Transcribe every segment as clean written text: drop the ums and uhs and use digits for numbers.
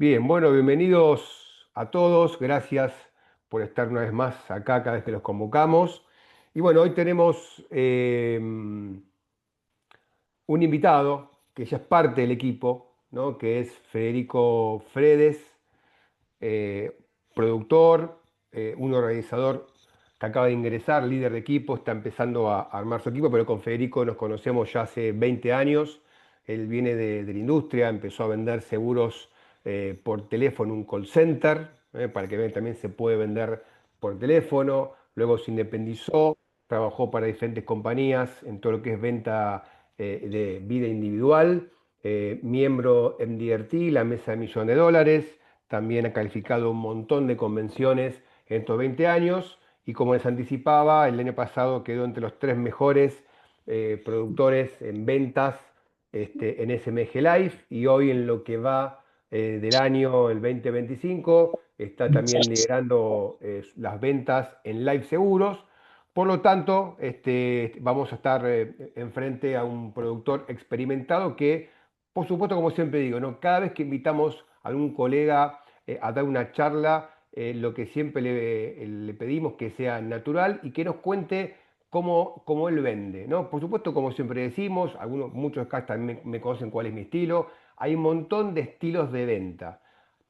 Bien, bueno, bienvenidos a todos. Gracias por estar una vez más acá cada vez que los convocamos. Y bueno, hoy tenemos un invitado que ya es parte del equipo, ¿no? Que es Federico Fredes, eh, productor, un organizador que acaba de ingresar, líder de equipo, está empezando a armar su equipo, pero con Federico nos conocemos ya hace 20 años. Él viene de la industria, empezó a vender seguros por teléfono, un call center, para que vean también se puede vender por teléfono. Luego se independizó, trabajó para diferentes compañías en todo lo que es venta de vida individual, miembro MDRT, la mesa de millones de dólares. También ha calificado un montón de convenciones en estos 20 años y como les anticipaba, el año pasado quedó entre los tres mejores productores en ventas en SMG Live y hoy en lo que va del año, el 2025, está también liderando las ventas en Live Seguros. Por lo tanto, vamos a estar enfrente a un productor experimentado que, por supuesto, como siempre digo, ¿no? Cada vez que invitamos a algún colega a dar una charla, lo que siempre le pedimos que sea natural y que nos cuente cómo él vende, ¿no? Por supuesto, como siempre decimos, muchos acá también me conocen cuál es mi estilo, hay un montón de estilos de venta,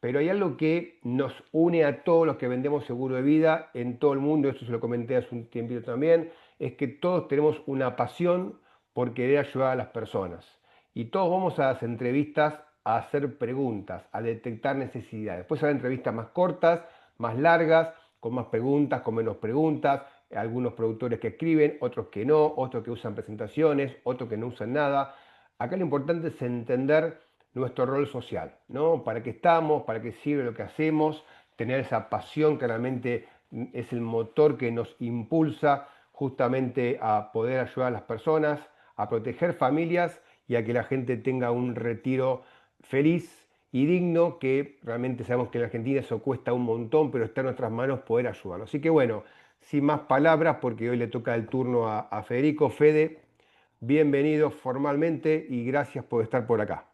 pero hay algo que nos une a todos los que vendemos seguro de vida en todo el mundo, esto se lo comenté hace un tiempito también, es que todos tenemos una pasión por querer ayudar a las personas. Y todos vamos a las entrevistas a hacer preguntas, a detectar necesidades. Después habrá entrevistas más cortas, más largas, con más preguntas, con menos preguntas. Algunos productores que escriben, otros que no, otros que usan presentaciones, otros que no usan nada. Acá lo importante es entender nuestro rol social, ¿no? ¿Para qué estamos? ¿Para qué sirve lo que hacemos? Tener esa pasión que realmente es el motor que nos impulsa justamente a poder ayudar a las personas, a proteger familias y a que la gente tenga un retiro feliz y digno, que realmente sabemos que en Argentina eso cuesta un montón, pero está en nuestras manos poder ayudarlo. Así que bueno, sin más palabras, porque hoy le toca el turno a Federico. Fede, bienvenido formalmente y gracias por estar por acá.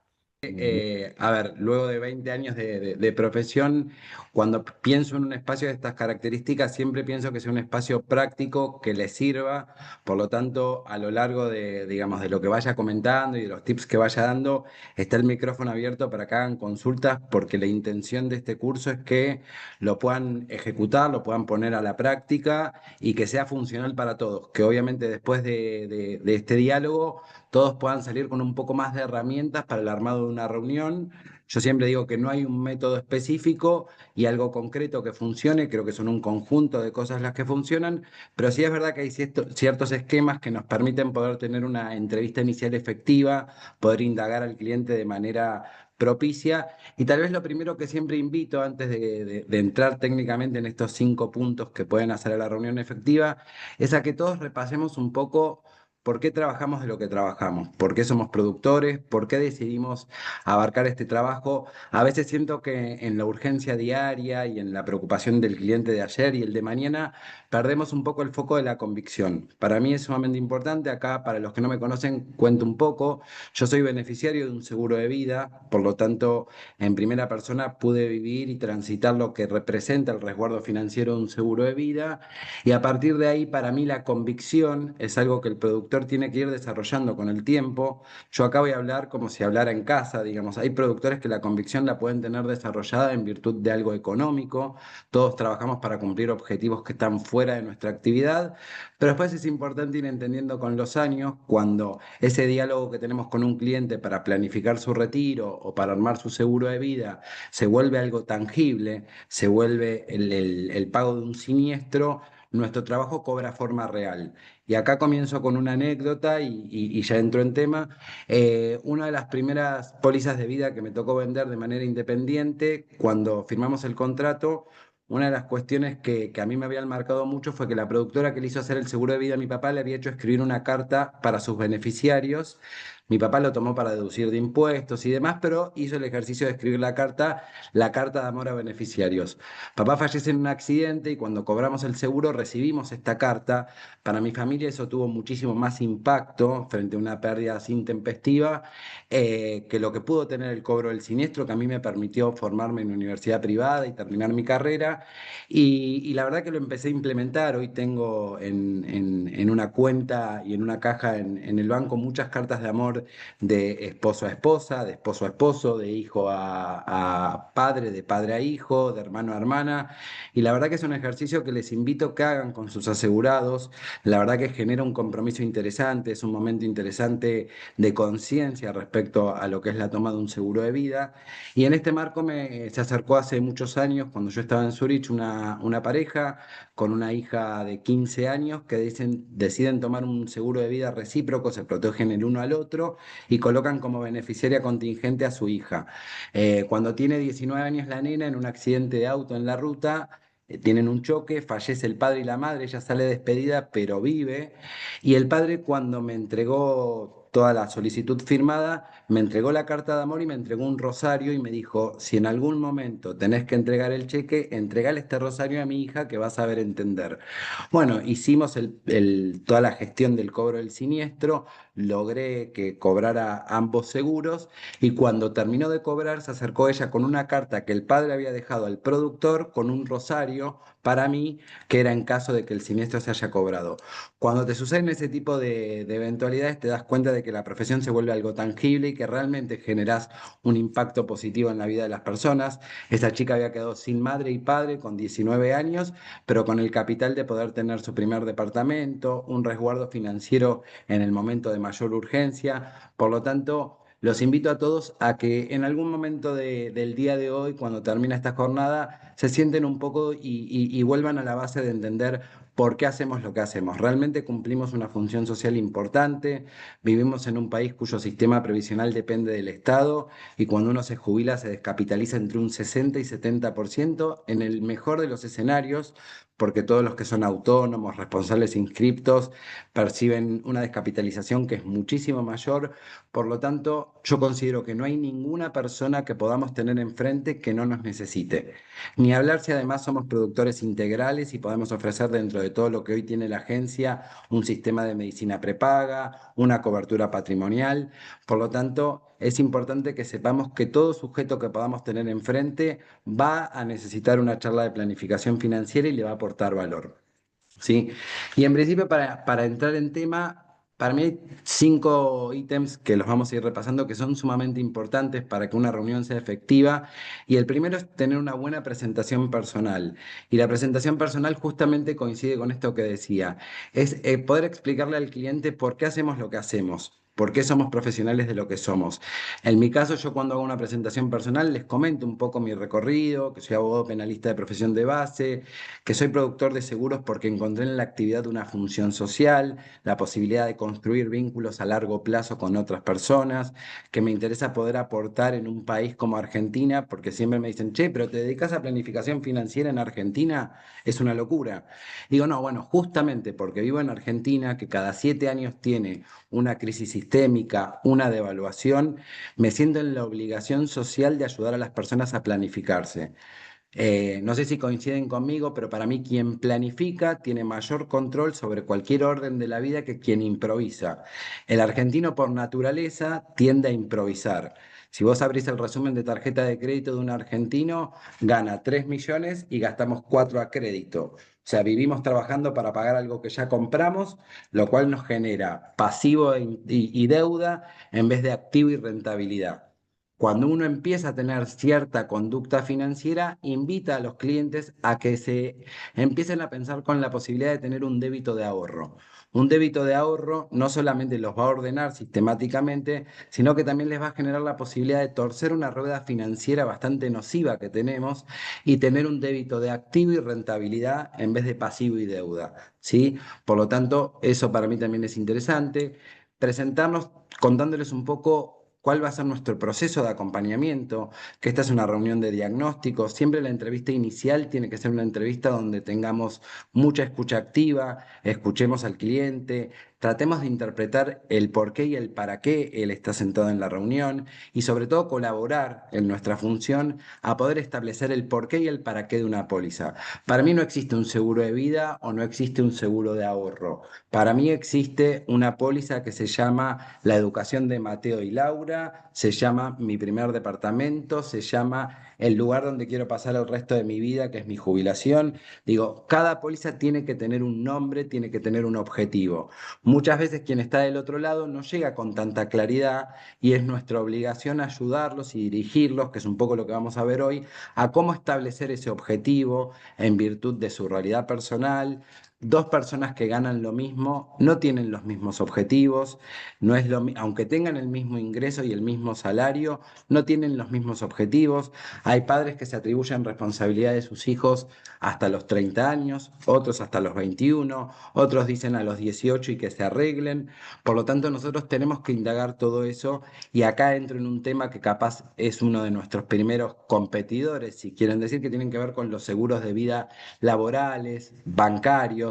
A ver, luego de 20 años de profesión, cuando pienso en un espacio de estas características, siempre pienso que sea un espacio práctico que les sirva. Por lo tanto, a lo largo digamos, de lo que vaya comentando y de los tips que vaya dando, está el micrófono abierto para que hagan consultas, porque la intención de este curso es que lo puedan ejecutar, lo puedan poner a la práctica y que sea funcional para todos. Que obviamente después de este diálogo todos puedan salir con un poco más de herramientas para el armado de una reunión. Yo siempre digo que no hay un método específico y algo concreto que funcione, creo que son un conjunto de cosas las que funcionan, pero sí es verdad que hay ciertos esquemas que nos permiten poder tener una entrevista inicial efectiva, poder indagar al cliente de manera propicia. Y tal vez lo primero que siempre invito antes de entrar técnicamente en estos 5 puntos que pueden hacer a la reunión efectiva es a que todos repasemos un poco por qué trabajamos de lo que trabajamos, por qué somos productores, por qué decidimos abarcar este trabajo. A veces siento que en la urgencia diaria y en la preocupación del cliente de ayer y el de mañana, perdemos un poco el foco de la convicción. Para mí es sumamente importante. Acá, para los que no me conocen, cuento un poco. Yo soy beneficiario de un seguro de vida, por lo tanto, en primera persona pude vivir y transitar lo que representa el resguardo financiero de un seguro de vida. Y a partir de ahí, para mí la convicción es algo que el productor tiene que ir desarrollando con el tiempo. Yo acá voy a hablar como si hablara en casa, digamos. Hay productores que la convicción la pueden tener desarrollada en virtud de algo económico. Todos trabajamos para cumplir objetivos que están fuera de nuestra actividad, pero después es importante ir entendiendo con los años cuando ese diálogo que tenemos con un cliente para planificar su retiro o para armar su seguro de vida se vuelve algo tangible, se vuelve el pago de un siniestro. Nuestro trabajo cobra forma real. Y acá comienzo con una anécdota y ya entro en tema. Una de las primeras pólizas de vida que me tocó vender de manera independiente, cuando firmamos el contrato, una de las cuestiones que a mí me habían marcado mucho fue que la productora que le hizo hacer el seguro de vida a mi papá le había hecho escribir una carta para sus beneficiarios Mi papá lo tomó para deducir de impuestos y demás, pero hizo el ejercicio de escribir la carta de amor a beneficiarios. Papá fallece en un accidente y cuando cobramos el seguro recibimos esta carta. Para mi familia eso tuvo muchísimo más impacto frente a una pérdida así intempestiva que lo que pudo tener el cobro del siniestro, que a mí me permitió formarme en una universidad privada y terminar mi carrera. Y la verdad que lo empecé a implementar. Hoy tengo en una cuenta y en una caja en el banco muchas cartas de amor de esposo a esposa, de esposo a esposo, de hijo a padre, de padre a hijo, de hermano a hermana. Y la verdad que es un ejercicio que les invito que hagan con sus asegurados. La verdad que genera un compromiso interesante, es un momento interesante de conciencia respecto a lo que es la toma de un seguro de vida. Y en este marco se acercó hace muchos años, cuando yo estaba en Zurich, una pareja con una hija de 15 años que deciden tomar un seguro de vida recíproco, se protegen el uno al otro y colocan como beneficiaria contingente a su hija. Cuando tiene 19 años la nena en un accidente de auto en la ruta, tienen un choque, fallece el padre y la madre, ella sale despedida, pero vive. Y el padre, cuando me entregó toda la solicitud firmada, me entregó la carta de amor y me entregó un rosario y me dijo, si en algún momento tenés que entregar el cheque, entregale este rosario a mi hija que va a saber entender. Bueno, hicimos toda la gestión del cobro del siniestro, logré que cobrara ambos seguros y cuando terminó de cobrar se acercó ella con una carta que el padre había dejado al productor con un rosario para mí, que era en caso de que el siniestro se haya cobrado. Cuando te suceden ese tipo de eventualidades, te das cuenta de que la profesión se vuelve algo tangible y que realmente generas un impacto positivo en la vida de las personas. Esta chica había quedado sin madre y padre con 19 años, pero con el capital de poder tener su primer departamento, un resguardo financiero en el momento de mayor urgencia. Por lo tanto, los invito a todos a que en algún momento del día de hoy, cuando termina esta jornada, se sienten un poco y vuelvan a la base de entender por qué hacemos lo que hacemos. Realmente cumplimos una función social importante, vivimos en un país cuyo sistema previsional depende del Estado y cuando uno se jubila se descapitaliza entre un 60 y 70% en el mejor de los escenarios, porque todos los que son autónomos, responsables inscriptos, perciben una descapitalización que es muchísimo mayor. Por lo tanto, yo considero que no hay ninguna persona que podamos tener enfrente que no nos necesite. Ni hablar si además somos productores integrales y podemos ofrecer dentro de todo lo que hoy tiene la agencia un sistema de medicina prepaga, una cobertura patrimonial. Por lo tanto, es importante que sepamos que todo sujeto que podamos tener enfrente va a necesitar una charla de planificación financiera y le va a aportar valor. ¿Sí? Y en principio, para entrar en tema, para mí hay 5 ítems que los vamos a ir repasando que son sumamente importantes para que una reunión sea efectiva. Y el primero es tener una buena presentación personal. Y la presentación personal justamente coincide con esto que decía. Es poder explicarle al cliente por qué hacemos lo que hacemos. ¿Por qué somos profesionales de lo que somos? En mi caso, yo cuando hago una presentación personal les comento un poco mi recorrido, que soy abogado penalista de profesión de base, que soy productor de seguros porque encontré en la actividad una función social, la posibilidad de construir vínculos a largo plazo con otras personas, que me interesa poder aportar en un país como Argentina, porque siempre me dicen, che, pero te dedicas a planificación financiera en Argentina, es una locura. Digo, no, bueno, justamente porque vivo en Argentina, que cada 7 años tiene una crisis sistémica, una devaluación, me siento en la obligación social de ayudar a las personas a planificarse. No sé si coinciden conmigo, pero para mí quien planifica tiene mayor control sobre cualquier orden de la vida que quien improvisa. El argentino por naturaleza tiende a improvisar. Si vos abrís el resumen de tarjeta de crédito de un argentino, gana 3 millones y gastamos 4 a crédito. O sea, vivimos trabajando para pagar algo que ya compramos, lo cual nos genera pasivo y deuda en vez de activo y rentabilidad. Cuando uno empieza a tener cierta conducta financiera, invita a los clientes a que se empiecen a pensar con la posibilidad de tener un débito de ahorro. Un débito de ahorro no solamente los va a ordenar sistemáticamente, sino que también les va a generar la posibilidad de torcer una rueda financiera bastante nociva que tenemos y tener un débito de activo y rentabilidad en vez de pasivo y deuda, ¿sí? Por lo tanto, eso para mí también es interesante. Presentarnos contándoles un poco cuál va a ser nuestro proceso de acompañamiento, que esta es una reunión de diagnóstico. Siempre la entrevista inicial tiene que ser una entrevista donde tengamos mucha escucha activa, escuchemos al cliente, tratemos de interpretar el por qué y el para qué él está sentado en la reunión y sobre todo colaborar en nuestra función a poder establecer el por qué y el para qué de una póliza. Para mí no existe un seguro de vida o no existe un seguro de ahorro. Para mí existe una póliza que se llama La educación de Mateo y Laura, se llama Mi primer departamento, se llama el lugar donde quiero pasar el resto de mi vida, que es mi jubilación. Digo, cada póliza tiene que tener un nombre, tiene que tener un objetivo. Muchas veces quien está del otro lado no llega con tanta claridad y es nuestra obligación ayudarlos y dirigirlos, que es un poco lo que vamos a ver hoy, a cómo establecer ese objetivo en virtud de su realidad personal. Dos personas que ganan lo mismo no tienen los mismos objetivos, no es aunque tengan el mismo ingreso y el mismo salario, no tienen los mismos objetivos. Hay padres que se atribuyen responsabilidad de sus hijos hasta los 30 años, otros hasta los 21, otros dicen a los 18 y que se arreglen. Por lo tanto, nosotros tenemos que indagar todo eso y acá entro en un tema que capaz es uno de nuestros primeros competidores, si quieren decir, que tienen que ver con los seguros de vida laborales, bancarios,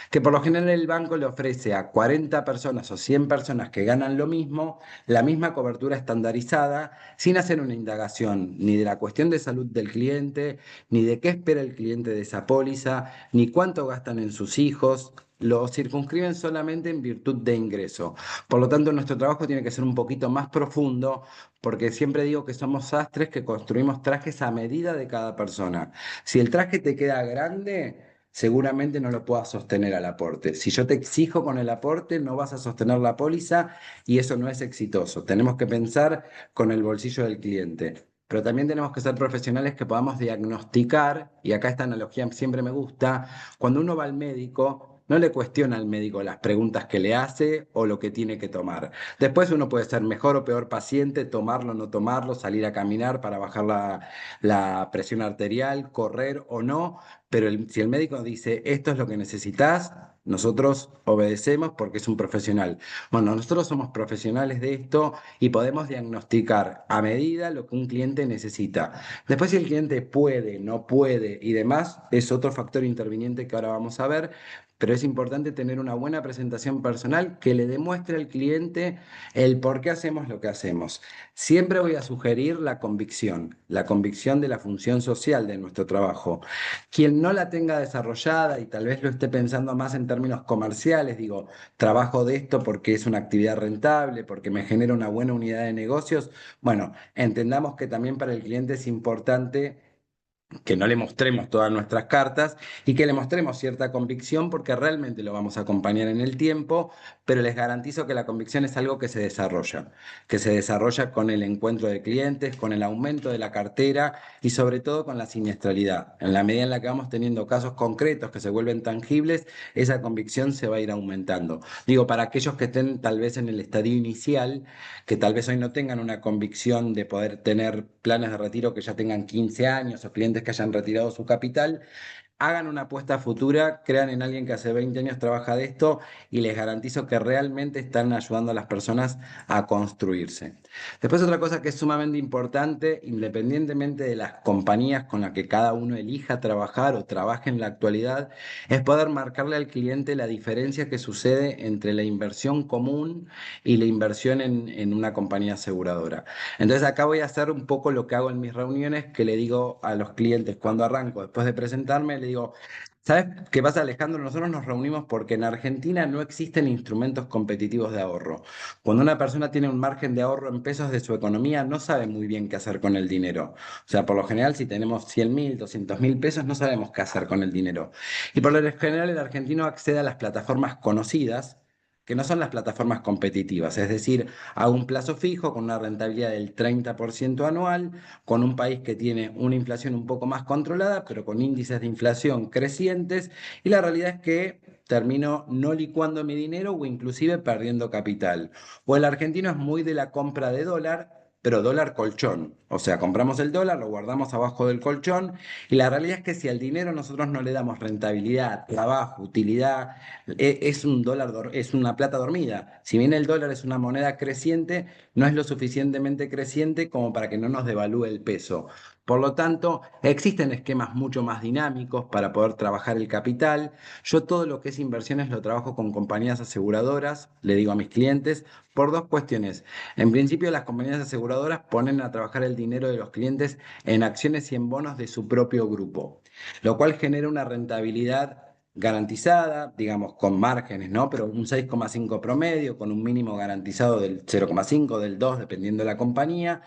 que por lo general el banco le ofrece a 40 personas o 100 personas que ganan lo mismo, la misma cobertura estandarizada, sin hacer una indagación ni de la cuestión de salud del cliente, ni de qué espera el cliente de esa póliza, ni cuánto gastan en sus hijos. Lo circunscriben solamente en virtud de ingreso. Por lo tanto, nuestro trabajo tiene que ser un poquito más profundo, porque siempre digo que somos sastres que construimos trajes a medida de cada persona. Si el traje te queda grande, seguramente no lo puedas sostener al aporte. Si yo te exijo con el aporte, no vas a sostener la póliza y eso no es exitoso. Tenemos que pensar con el bolsillo del cliente. Pero también tenemos que ser profesionales que podamos diagnosticar, y acá esta analogía siempre me gusta, cuando uno va al médico, no le cuestiona al médico las preguntas que le hace o lo que tiene que tomar. Después uno puede ser mejor o peor paciente, tomarlo o no tomarlo, salir a caminar para bajar la presión arterial, correr o no, pero si el médico dice esto es lo que necesitas, nosotros obedecemos porque es un profesional. Bueno, nosotros somos profesionales de esto y podemos diagnosticar a medida lo que un cliente necesita. Después, si el cliente puede, no puede y demás, es otro factor interviniente que ahora vamos a ver, pero es importante tener una buena presentación personal que le demuestre al cliente el por qué hacemos lo que hacemos. Siempre voy a sugerir la convicción de la función social de nuestro trabajo. Quien no la tenga desarrollada y tal vez lo esté pensando más en términos comerciales, digo, trabajo de esto porque es una actividad rentable, porque me genera una buena unidad de negocios. Bueno, entendamos que también para el cliente es importante que no le mostremos todas nuestras cartas y que le mostremos cierta convicción porque realmente lo vamos a acompañar en el tiempo, pero les garantizo que la convicción es algo que se desarrolla con el encuentro de clientes, con el aumento de la cartera y sobre todo con la siniestralidad. En la medida en la que vamos teniendo casos concretos que se vuelven tangibles, esa convicción se va a ir aumentando. Digo, para aquellos que estén tal vez en el estadio inicial, que tal vez hoy no tengan una convicción de poder tener planes de retiro que ya tengan 15 años o clientes que hayan retirado su capital, hagan una apuesta futura, crean en alguien que hace 20 años trabaja de esto y les garantizo que realmente están ayudando a las personas a construirse. Después otra cosa que es sumamente importante, independientemente de las compañías con las que cada uno elija trabajar o trabaje en la actualidad, es poder marcarle al cliente la diferencia que sucede entre la inversión común y la inversión en una compañía aseguradora. Entonces acá voy a hacer un poco lo que hago en mis reuniones, que le digo a los clientes cuando arranco, después de presentarme, le digo, ¿sabes qué pasa, Alejandro? Nosotros nos reunimos porque en Argentina no existen instrumentos competitivos de ahorro. Cuando una persona tiene un margen de ahorro en pesos de su economía, no sabe muy bien qué hacer con el dinero. O sea, por lo general, si tenemos 100.000, 200.000 pesos, no sabemos qué hacer con el dinero. Y por lo general, el argentino accede a las plataformas conocidas, que no son las plataformas competitivas, es decir, a un plazo fijo con una rentabilidad del 30% anual, con un país que tiene una inflación un poco más controlada, pero con índices de inflación crecientes, y la realidad es que termino no licuando mi dinero o inclusive perdiendo capital. O el argentino es muy de la compra de dólar, pero dólar colchón. O sea, compramos el dólar, lo guardamos abajo del colchón, y la realidad es que si al dinero nosotros no le damos rentabilidad, trabajo, utilidad, es un dólar, es una plata dormida. Si bien el dólar es una moneda creciente, no es lo suficientemente creciente como para que no nos devalúe el peso. Por lo tanto, existen esquemas mucho más dinámicos para poder trabajar el capital. Yo todo lo que es inversiones lo trabajo con compañías aseguradoras, le digo a mis clientes, por dos cuestiones. En principio, las compañías aseguradoras ponen a trabajar el dinero de los clientes en acciones y en bonos de su propio grupo, lo cual genera una rentabilidad garantizada, digamos, con márgenes, ¿no? Pero un 6,5 promedio, con un mínimo garantizado del 0,5, del 2, dependiendo de la compañía.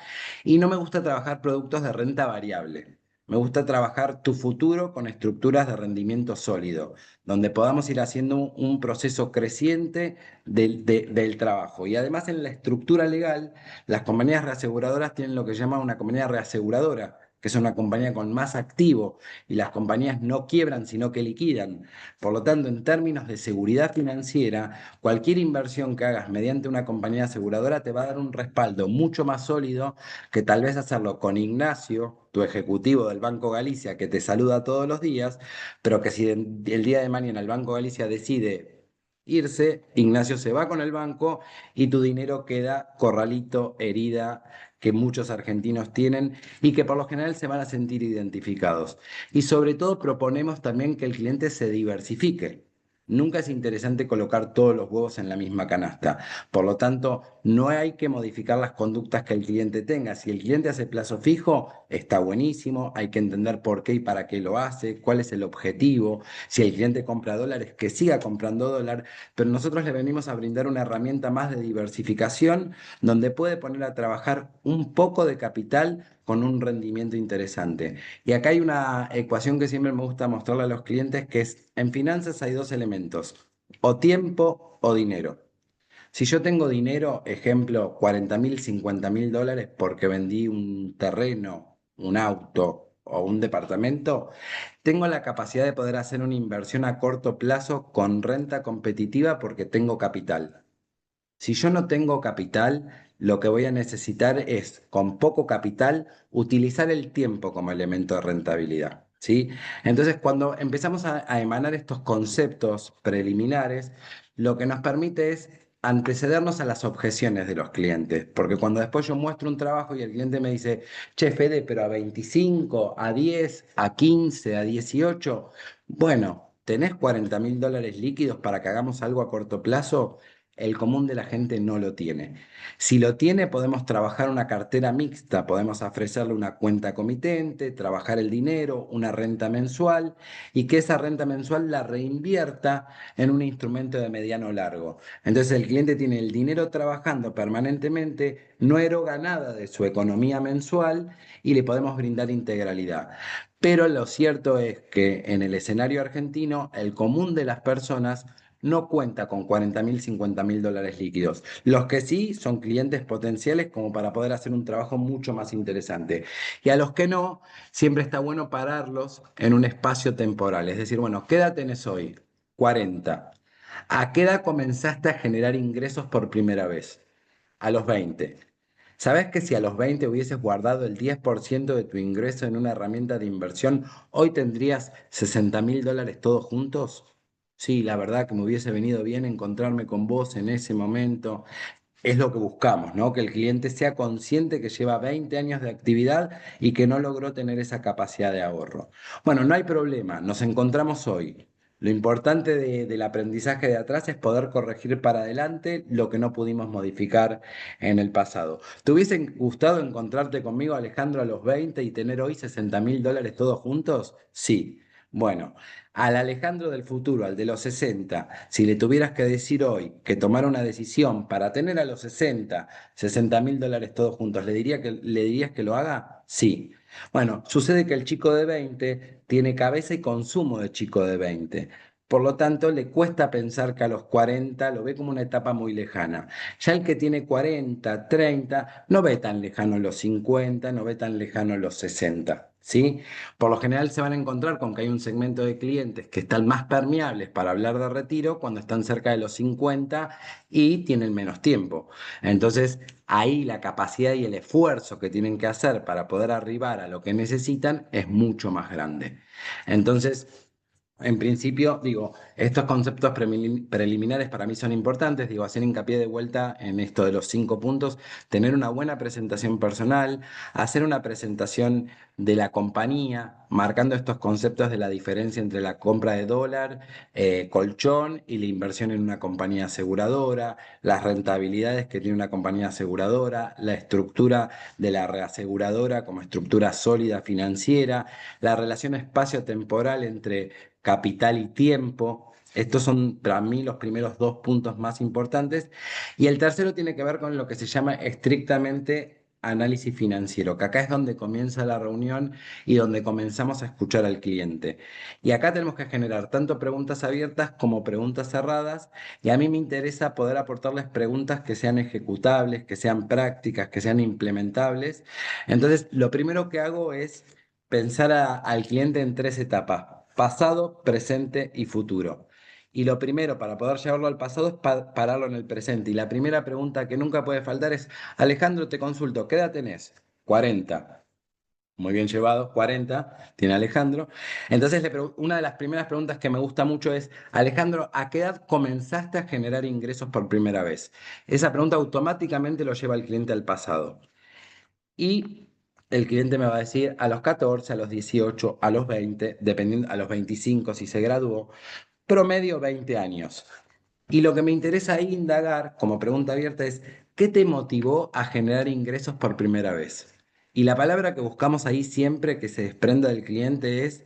Y no me gusta trabajar productos de renta variable. Me gusta trabajar tu futuro con estructuras de rendimiento sólido, donde podamos ir haciendo un proceso creciente del trabajo. Y además en la estructura legal, las compañías reaseguradoras tienen lo que se llama una compañía reaseguradora, que es una compañía con más activo, y las compañías no quiebran, sino que liquidan. Por lo tanto, en términos de seguridad financiera, cualquier inversión que hagas mediante una compañía aseguradora te va a dar un respaldo mucho más sólido que tal vez hacerlo con Ignacio, tu ejecutivo del Banco Galicia, que te saluda todos los días, pero que si el día de mañana el Banco Galicia decide irse, Ignacio se va con el banco y tu dinero queda corralito, herida, que muchos argentinos tienen y que por lo general se van a sentir identificados. Y sobre todo proponemos también que el cliente se diversifique. Nunca es interesante colocar todos los huevos en la misma canasta. Por lo tanto, no hay que modificar las conductas que el cliente tenga. Si el cliente hace plazo fijo, está buenísimo. Hay que entender por qué y para qué lo hace, cuál es el objetivo. Si el cliente compra dólares, que siga comprando dólar. Pero nosotros le venimos a brindar una herramienta más de diversificación donde puede poner a trabajar un poco de capital con un rendimiento interesante. Y acá hay una ecuación que siempre me gusta mostrarle a los clientes, que es, en finanzas hay dos elementos, o tiempo o dinero. Si yo tengo dinero, ejemplo, 40.000, 50.000 dólares porque vendí un terreno, un auto o un departamento, tengo la capacidad de poder hacer una inversión a corto plazo con renta competitiva porque tengo capital. Si yo no tengo capital, lo que voy a necesitar es, con poco capital, utilizar el tiempo como elemento de rentabilidad, ¿sí? Entonces, cuando empezamos a emanar estos conceptos preliminares, lo que nos permite es antecedernos a las objeciones de los clientes, porque cuando después yo muestro un trabajo y el cliente me dice, che, Fede, pero a 25, a 10, a 15, a 18, bueno, ¿tenés 40.000 dólares líquidos para que hagamos algo a corto plazo? El común de la gente no lo tiene. Si lo tiene, podemos trabajar una cartera mixta, podemos ofrecerle una cuenta comitente, trabajar el dinero, una renta mensual y que esa renta mensual la reinvierta en un instrumento de mediano largo. Entonces el cliente tiene el dinero trabajando permanentemente, no eroga nada de su economía mensual y le podemos brindar integralidad. Pero lo cierto es que en el escenario argentino, el común de las personas no cuenta con 40.000, 50.000 dólares líquidos. Los que sí son clientes potenciales como para poder hacer un trabajo mucho más interesante. Y a los que no, siempre está bueno pararlos en un espacio temporal. Es decir, bueno, ¿qué edad tenés hoy? 40. ¿A qué edad comenzaste a generar ingresos por primera vez? A los 20. ¿Sabes que si a los 20 hubieses guardado el 10% de tu ingreso en una herramienta de inversión, hoy tendrías 60.000 dólares todos juntos? Sí, la verdad que me hubiese venido bien encontrarme con vos en ese momento. Es lo que buscamos, ¿no? Que el cliente sea consciente que lleva 20 años de actividad y que no logró tener esa capacidad de ahorro. Bueno, no hay problema, nos encontramos hoy. Lo importante del aprendizaje de atrás es poder corregir para adelante lo que no pudimos modificar en el pasado. ¿Te hubiese gustado encontrarte conmigo, Alejandro, a los 20 y tener hoy 60.000 dólares todos juntos? Sí. Bueno, al Alejandro del futuro, al de los 60, si le tuvieras que decir hoy que tomara una decisión para tener a los 60.000 dólares todos juntos, ¿le dirías que lo haga? Sí. Bueno, sucede que el chico de 20 tiene cabeza y consumo de chico de 20. Por lo tanto, le cuesta pensar que a los 40 lo ve como una etapa muy lejana. Ya el que tiene 40, 30, no ve tan lejano los 50, no ve tan lejano los 60, ¿sí? Por lo general se van a encontrar con que hay un segmento de clientes que están más permeables para hablar de retiro cuando están cerca de los 50 y tienen menos tiempo. Entonces, ahí la capacidad y el esfuerzo que tienen que hacer para poder arribar a lo que necesitan es mucho más grande. Entonces, en principio, digo, estos conceptos preliminares para mí son importantes, digo, hacer hincapié de vuelta en esto de los 5 puntos, tener una buena presentación personal, hacer una presentación de la compañía, marcando estos conceptos de la diferencia entre la compra de dólar, colchón y la inversión en una compañía aseguradora, las rentabilidades que tiene una compañía aseguradora, la estructura de la reaseguradora como estructura sólida financiera, la relación espacio-temporal entre capital y tiempo. Estos son para mí los primeros 2 puntos más importantes. Y el tercero tiene que ver con lo que se llama estrictamente análisis financiero, que acá es donde comienza la reunión y donde comenzamos a escuchar al cliente. Y acá tenemos que generar tanto preguntas abiertas como preguntas cerradas. Y a mí me interesa poder aportarles preguntas que sean ejecutables, que sean prácticas, que sean implementables. Entonces, lo primero que hago es pensar al cliente en 3 etapas: pasado, presente y futuro. Y lo primero para poder llevarlo al pasado es pararlo en el presente. Y la primera pregunta que nunca puede faltar es: Alejandro, te consulto, ¿qué edad tenés? 40. Muy bien llevado, 40, tiene Alejandro. Entonces, una de las primeras preguntas que me gusta mucho es: Alejandro, ¿a qué edad comenzaste a generar ingresos por primera vez? Esa pregunta automáticamente lo lleva al cliente al pasado. Y el cliente me va a decir a los 14, a los 18, a los 20, dependiendo, a los 25 si se graduó, promedio 20 años. Y lo que me interesa ahí indagar como pregunta abierta es: ¿qué te motivó a generar ingresos por primera vez? Y la palabra que buscamos ahí siempre que se desprenda del cliente es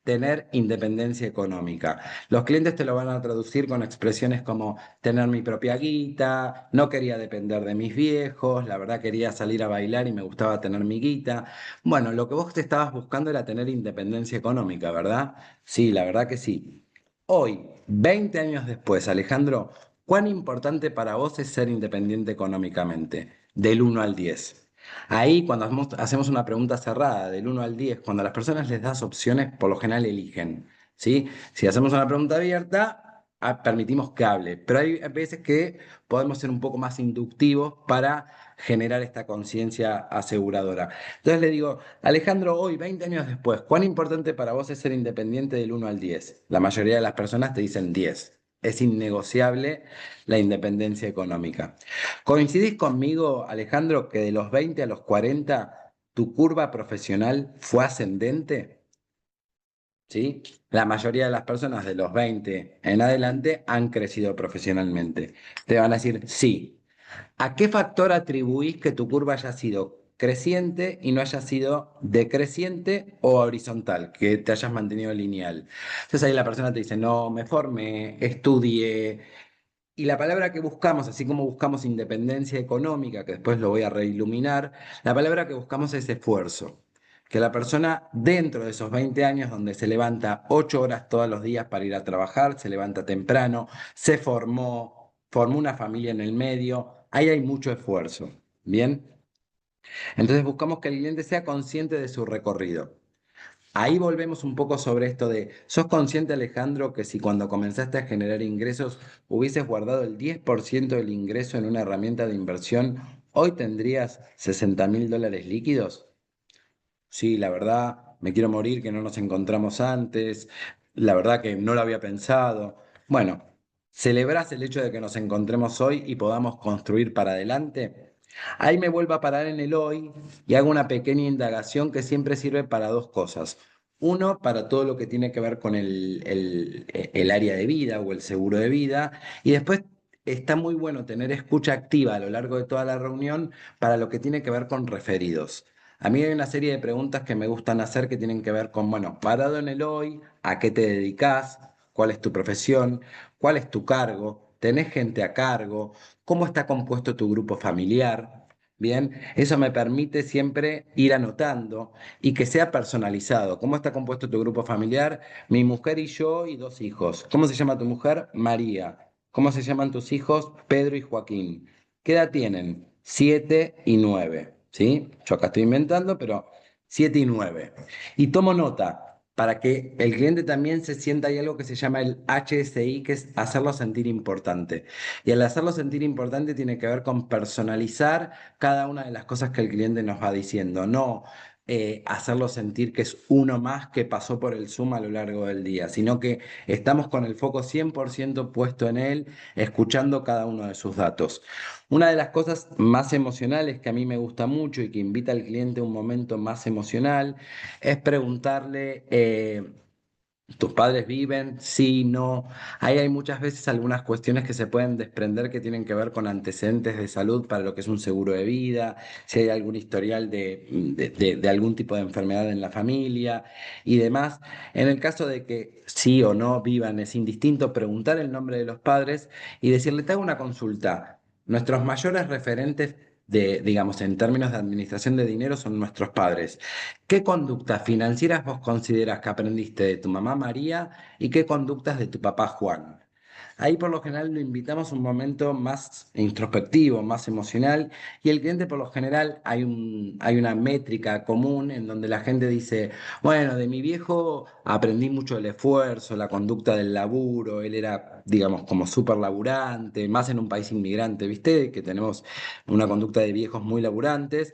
tener independencia económica. Los clientes te lo van a traducir con expresiones como tener mi propia guita, no quería depender de mis viejos, la verdad quería salir a bailar y me gustaba tener mi guita. Bueno, lo que vos te estabas buscando era tener independencia económica, ¿verdad? Sí, la verdad que sí. Hoy, 20 años después, Alejandro, ¿cuán importante para vos es ser independiente económicamente? Del 1 al 10. Ahí, cuando hacemos una pregunta cerrada del 1 al 10, cuando a las personas les das opciones, por lo general eligen, ¿sí? Si hacemos una pregunta abierta, permitimos que hable, pero hay veces que podemos ser un poco más inductivos para generar esta conciencia aseguradora. Entonces le digo: Alejandro, hoy, 20 años después, ¿cuán importante para vos es ser independiente del 1 al 10? La mayoría de las personas te dicen 10. Es innegociable la independencia económica. ¿Coincidís conmigo, Alejandro, que de los 20 a los 40 tu curva profesional fue ascendente? ¿Sí? La mayoría de las personas de los 20 en adelante han crecido profesionalmente. Te van a decir sí. ¿A qué factor atribuís que tu curva haya sido creciente y no haya sido decreciente o horizontal, que te hayas mantenido lineal? Entonces ahí la persona te dice: no, me formé, estudié. Y la palabra que buscamos, así como buscamos independencia económica, que después lo voy a reiluminar, la palabra que buscamos es esfuerzo. Que la persona dentro de esos 20 años, donde se levanta 8 horas todos los días para ir a trabajar, se levanta temprano, se formó una familia en el medio, ahí hay mucho esfuerzo. ¿Bien? Entonces buscamos que el cliente sea consciente de su recorrido. Ahí volvemos un poco sobre esto de: ¿sos consciente, Alejandro, que si cuando comenzaste a generar ingresos hubieses guardado el 10% del ingreso en una herramienta de inversión, hoy tendrías $60.000 líquidos? Sí, la verdad, me quiero morir que no nos encontramos antes, la verdad que no lo había pensado. Bueno, ¿celebrás el hecho de que nos encontremos hoy y podamos construir para adelante? Ahí me vuelvo a parar en el hoy y hago una pequeña indagación que siempre sirve para 2 cosas. Uno, para todo lo que tiene que ver con el área de vida o el seguro de vida. Y después está muy bueno tener escucha activa a lo largo de toda la reunión para lo que tiene que ver con referidos. A mí hay una serie de preguntas que me gustan hacer que tienen que ver con, bueno, parado en el hoy, ¿a qué te dedicas? ¿Cuál es tu profesión? ¿Cuál es tu cargo? ¿Tenés gente a cargo? ¿Cómo está compuesto tu grupo familiar? Bien, eso me permite siempre ir anotando y que sea personalizado. ¿Cómo está compuesto tu grupo familiar? Mi mujer y yo y 2 hijos. ¿Cómo se llama tu mujer? María. ¿Cómo se llaman tus hijos? Pedro y Joaquín. ¿Qué edad tienen? 7 y 9. ¿Sí? Yo acá estoy inventando, pero 7 y 9. Y tomo nota para que el cliente también se sienta. Hay algo que se llama el HSI, que es hacerlo sentir importante. Y al hacerlo sentir importante tiene que ver con personalizar cada una de las cosas que el cliente nos va diciendo. No hacerlo sentir que es uno más que pasó por el Zoom a lo largo del día, sino que estamos con el foco 100% puesto en él, escuchando cada uno de sus datos. Una de las cosas más emocionales que a mí me gusta mucho y que invita al cliente a un momento más emocional es preguntarle, ¿tus padres viven? Sí, no. Ahí hay muchas veces algunas cuestiones que se pueden desprender que tienen que ver con antecedentes de salud para lo que es un seguro de vida, si hay algún historial de algún tipo de enfermedad en la familia y demás. En el caso de que sí o no vivan, es indistinto preguntar el nombre de los padres y decirle, te hago una consulta. Nuestros mayores referentes digamos, en términos de administración de dinero son nuestros padres. ¿Qué conductas financieras vos consideras que aprendiste de tu mamá María y qué conductas de tu papá Juan? Ahí por lo general lo invitamos a un momento más introspectivo, más emocional, y el cliente por lo general hay una métrica común en donde la gente dice, bueno, de mi viejo aprendí mucho el esfuerzo, la conducta del laburo, él era, digamos, como súper laburante, más en un país inmigrante, ¿viste? Que tenemos una conducta de viejos muy laburantes.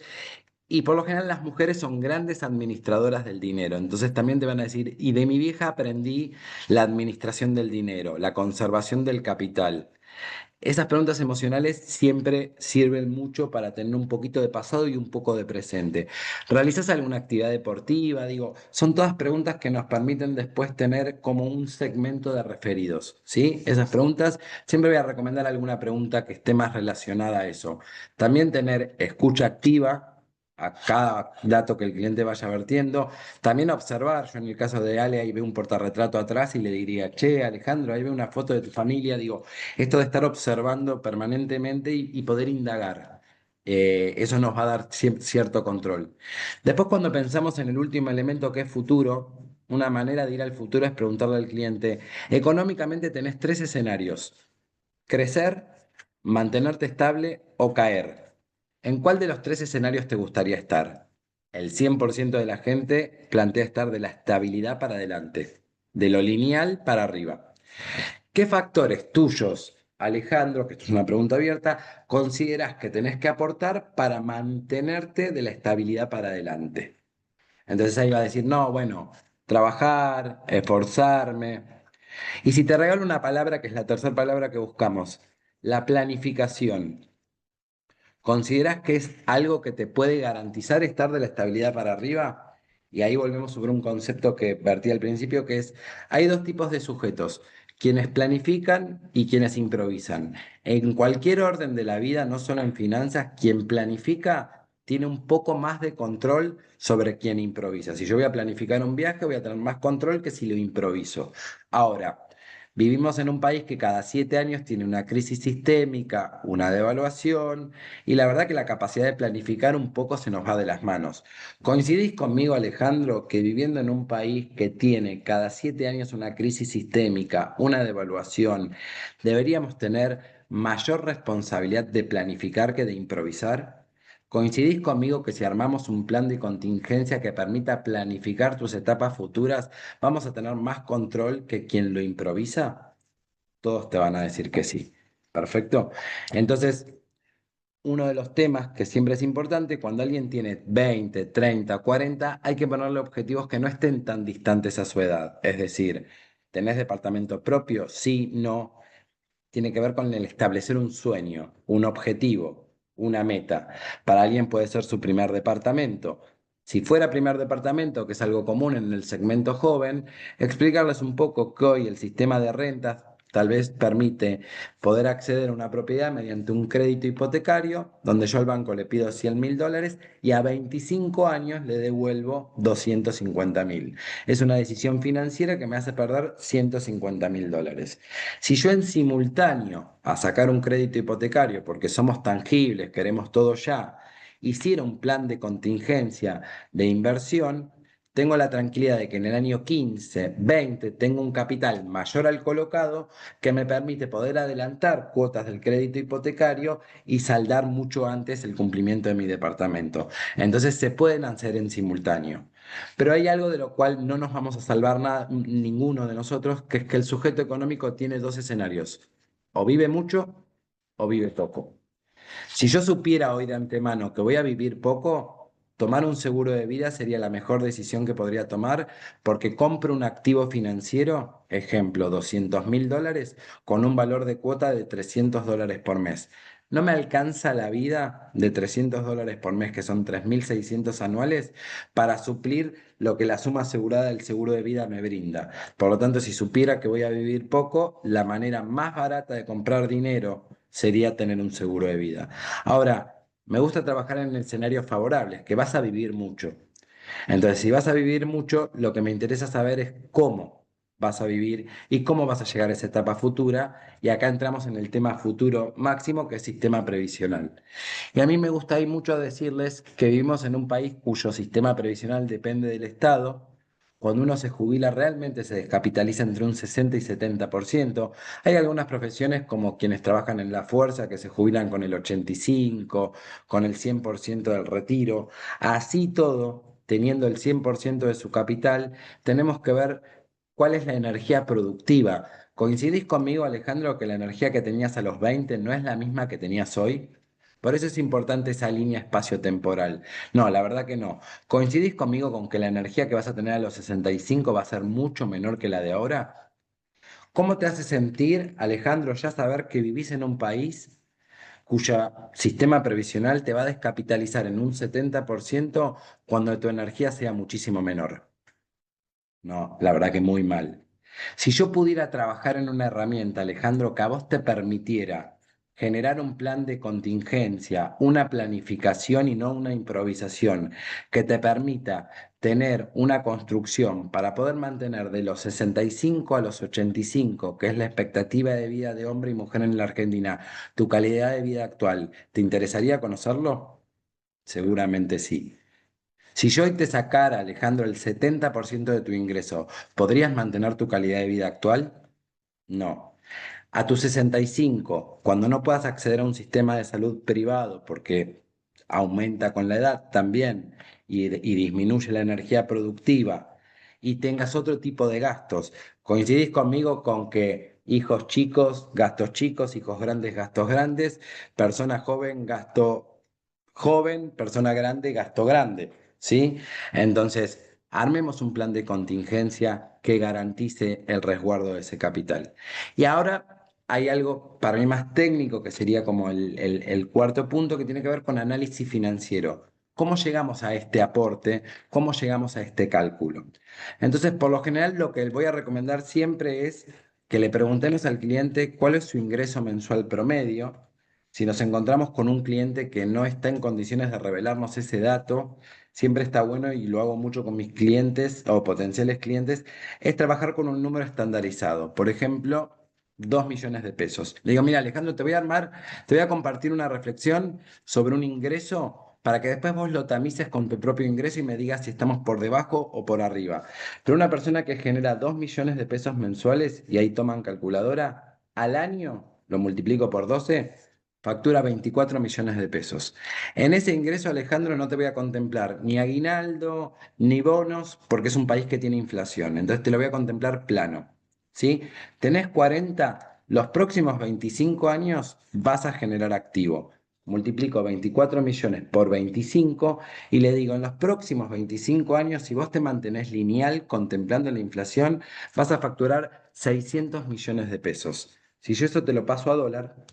Y por lo general las mujeres son grandes administradoras del dinero. Entonces también te van a decir, y de mi vieja aprendí la administración del dinero, la conservación del capital. Esas preguntas emocionales siempre sirven mucho para tener un poquito de pasado y un poco de presente. ¿Realizas alguna actividad deportiva? Digo, son todas preguntas que nos permiten después tener como un segmento de referidos, ¿sí? Esas preguntas, siempre voy a recomendar alguna pregunta que esté más relacionada a eso. También tener escucha activa a cada dato que el cliente vaya vertiendo. También observar, yo en el caso de Ale, ahí veo un portarretrato atrás y le diría, che, Alejandro, ahí veo una foto de tu familia. Digo, esto de estar observando permanentemente y poder indagar. Eso nos va a dar cierto control. Después, cuando pensamos en el último elemento que es futuro, una manera de ir al futuro es preguntarle al cliente, económicamente tenés tres escenarios, crecer, mantenerte estable o caer. ¿En cuál de los tres escenarios te gustaría estar? El 100% de la gente plantea estar de la estabilidad para adelante, de lo lineal para arriba. ¿Qué factores tuyos, Alejandro, que esto es una pregunta abierta, consideras que tenés que aportar para mantenerte de la estabilidad para adelante? Entonces ahí va a decir, no, bueno, trabajar, esforzarme. Y si te regalo una palabra, que es la tercera palabra que buscamos, la planificación. ¿Consideras que es algo que te puede garantizar estar de la estabilidad para arriba? Y ahí volvemos sobre un concepto que vertí al principio, que es, hay dos tipos de sujetos, quienes planifican y quienes improvisan. En cualquier orden de la vida, no solo en finanzas, quien planifica tiene un poco más de control sobre quien improvisa. Si yo voy a planificar un viaje, voy a tener más control que si lo improviso. Ahora, vivimos en un país que cada 7 años tiene una crisis sistémica, una devaluación, y la verdad que la capacidad de planificar un poco se nos va de las manos. ¿Coincidís conmigo, Alejandro, que viviendo en un país que tiene cada 7 años una crisis sistémica, una devaluación, deberíamos tener mayor responsabilidad de planificar que de improvisar? ¿Coincidís conmigo que si armamos un plan de contingencia que permita planificar tus etapas futuras, vamos a tener más control que quien lo improvisa? Todos te van a decir que sí. Perfecto. Entonces, uno de los temas que siempre es importante, cuando alguien tiene 20, 30, 40, hay que ponerle objetivos que no estén tan distantes a su edad. Es decir, ¿tenés departamento propio? Sí, no. Tiene que ver con el establecer un sueño, un objetivo, una meta. Para alguien puede ser su primer departamento. Si fuera primer departamento, que es algo común en el segmento joven, explicarles un poco que hoy el sistema de rentas tal vez permite poder acceder a una propiedad mediante un crédito hipotecario, donde yo al banco le pido 100.000 dólares y a 25 años le devuelvo 250.000. Es una decisión financiera que me hace perder 150.000 dólares. Si yo en simultáneo a sacar un crédito hipotecario, porque somos tangibles, queremos todo ya, hiciera un plan de contingencia de inversión, tengo la tranquilidad de que en el año 15, 20 tengo un capital mayor al colocado que me permite poder adelantar cuotas del crédito hipotecario y saldar mucho antes el cumplimiento de mi departamento. Entonces se pueden hacer en simultáneo. Pero hay algo de lo cual no nos vamos a salvar nada, ninguno de nosotros, que es que el sujeto económico tiene dos escenarios. O vive mucho o vive poco. Si yo supiera hoy de antemano que voy a vivir poco, tomar un seguro de vida sería la mejor decisión que podría tomar porque compro un activo financiero, ejemplo, $200.000 con un valor de cuota de $300 por mes. No me alcanza la vida de $300 por mes, que son 3.600 anuales, para suplir lo que la suma asegurada del seguro de vida me brinda. Por lo tanto, si supiera que voy a vivir poco, la manera más barata de comprar dinero sería tener un seguro de vida. Ahora, me gusta trabajar en escenarios favorables, que vas a vivir mucho. Entonces, si vas a vivir mucho, lo que me interesa saber es cómo vas a vivir y cómo vas a llegar a esa etapa futura. Y acá entramos en el tema futuro máximo, que es sistema previsional. Y a mí me gusta ir mucho a decirles que vivimos en un país cuyo sistema previsional depende del Estado. Cuando uno se jubila, realmente se descapitaliza entre un 60 y 70%. Hay algunas profesiones como quienes trabajan en la fuerza que se jubilan con el 85, con el 100% del retiro. Así todo, teniendo el 100% de su capital, tenemos que ver cuál es la energía productiva. ¿Coincidís conmigo, Alejandro, que la energía que tenías a los 20 no es la misma que tenías hoy? Por eso es importante esa línea espacio-temporal. No, la verdad que no. ¿Coincidís conmigo con que la energía que vas a tener a los 65 va a ser mucho menor que la de ahora? ¿Cómo te hace sentir, Alejandro, ya saber que vivís en un país cuyo sistema previsional te va a descapitalizar en un 70% cuando tu energía sea muchísimo menor? No, la verdad que muy mal. Si yo pudiera trabajar en una herramienta, Alejandro, que a vos te permitiera generar un plan de contingencia, una planificación y no una improvisación, que te permita tener una construcción para poder mantener de los 65 a los 85, que es la expectativa de vida de hombre y mujer en la Argentina, tu calidad de vida actual, ¿te interesaría conocerlo? Seguramente sí. Si yo hoy te sacara, Alejandro, el 70% de tu ingreso, ¿podrías mantener tu calidad de vida actual? No. A tus 65, cuando no puedas acceder a un sistema de salud privado porque aumenta con la edad también y disminuye la energía productiva y tengas otro tipo de gastos, ¿coincidís conmigo con que hijos chicos, gastos chicos, hijos grandes, gastos grandes, persona joven, gasto joven, persona grande, gasto grande? ¿Sí? Entonces, armemos un plan de contingencia que garantice el resguardo de ese capital. Y ahora hay algo para mí más técnico que sería como el cuarto punto que tiene que ver con análisis financiero. ¿Cómo llegamos a este aporte? ¿Cómo llegamos a este cálculo? Entonces, por lo general, lo que voy a recomendar siempre es que le preguntemos al cliente cuál es su ingreso mensual promedio. Si nos encontramos con un cliente que no está en condiciones de revelarnos ese dato, siempre está bueno, y lo hago mucho con mis clientes o potenciales clientes, es trabajar con un número estandarizado. Por ejemplo, 2 millones de pesos. Le digo, mira, Alejandro, te voy a compartir una reflexión sobre un ingreso para que después vos lo tamices con tu propio ingreso y me digas si estamos por debajo o por arriba. Pero una persona que genera 2 millones de pesos mensuales, y ahí toman calculadora, al año, lo multiplico por 12, factura 24 millones de pesos. En ese ingreso, Alejandro, no te voy a contemplar ni aguinaldo, ni bonos, porque es un país que tiene inflación. Entonces te lo voy a contemplar plano. ¿Sí? Tenés 40, los próximos 25 años vas a generar activo. Multiplico 24 millones por 25 y le digo, en los próximos 25 años, si vos te mantenés lineal contemplando la inflación, vas a facturar 600 millones de pesos. Si yo eso te lo paso a dólar,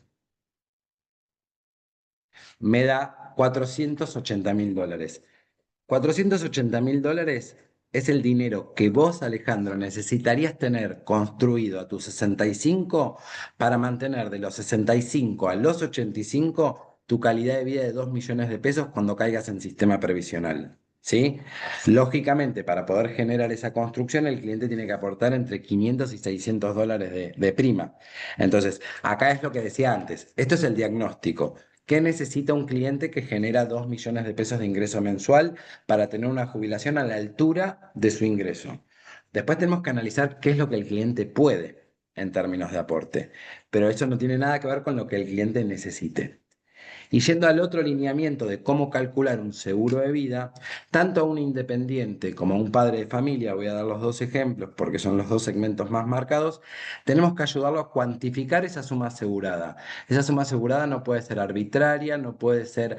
me da $480.000. $480.000 es el dinero que vos, Alejandro, necesitarías tener construido a tus 65 para mantener de los 65 a los 85 tu calidad de vida de 2 millones de pesos cuando caigas en sistema previsional. ¿Sí? Lógicamente, para poder generar esa construcción, el cliente tiene que aportar entre 500 y $600 de prima. Entonces, acá es lo que decía antes. Esto es el diagnóstico. ¿Qué necesita un cliente que genera 2 millones de pesos de ingreso mensual para tener una jubilación a la altura de su ingreso? Después tenemos que analizar qué es lo que el cliente puede en términos de aporte, pero eso no tiene nada que ver con lo que el cliente necesite. Y yendo al otro lineamiento de cómo calcular un seguro de vida, tanto a un independiente como a un padre de familia, voy a dar los dos ejemplos porque son los dos segmentos más marcados, tenemos que ayudarlo a cuantificar esa suma asegurada. Esa suma asegurada no puede ser arbitraria, no puede ser